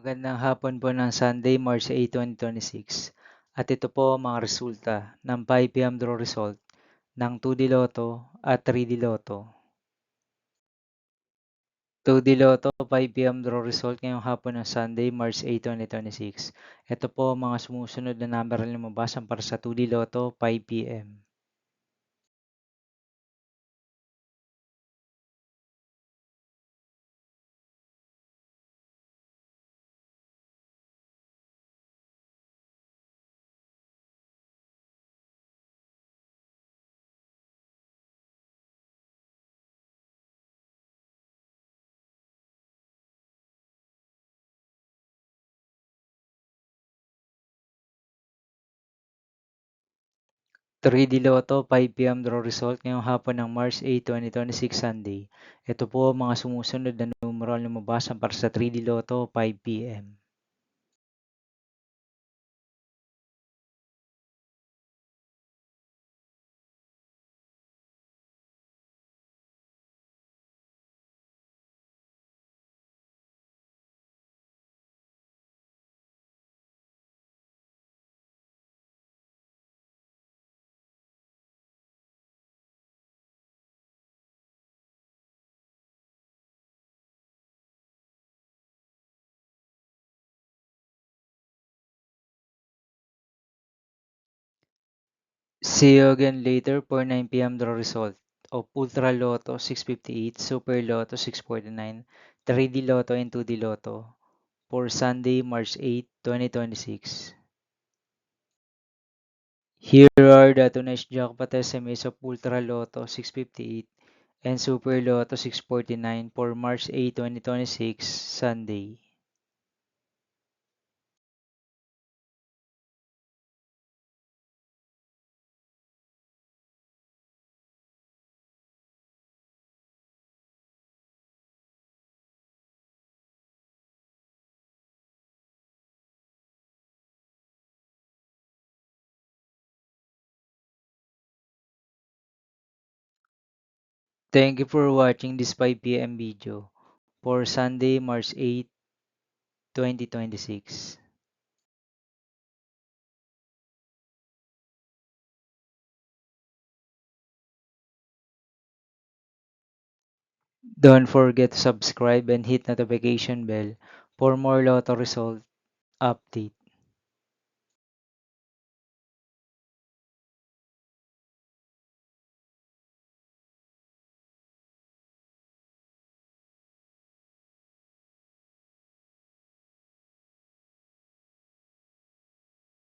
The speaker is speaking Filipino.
Magandang hapon po ng Sunday, March 8, 2026. At ito po ang mga resulta ng 5 p.m. draw result ng 2D Lotto at 3D Lotto. 2D Lotto 5 p.m. draw result ngayong hapon ng Sunday, March 8, 2026. Ito po ang mga sumusunod na number na lumabas para sa 2D Lotto 5 p.m. 3D Lotto 5 p.m. draw result ngayong hapon ng March 8, 2026 Sunday. Ito po ang mga sumusunod na numero na lumabas para sa 3D Lotto 5 p.m. 'See you again later for 9 p.m. draw result of Ultra Lotto 658, Super Lotto 649, 3D Lotto and 2D Lotto for Sunday, March 8, 2026. Here are the tonight's jackpot estimates of Ultra Lotto 658 and Super Lotto 649 for March 8, 2026, Sunday. Thank you for watching this 5 p.m. video for Sunday, March 8, 2026. Don't forget to subscribe and hit notification bell for more lotto result update.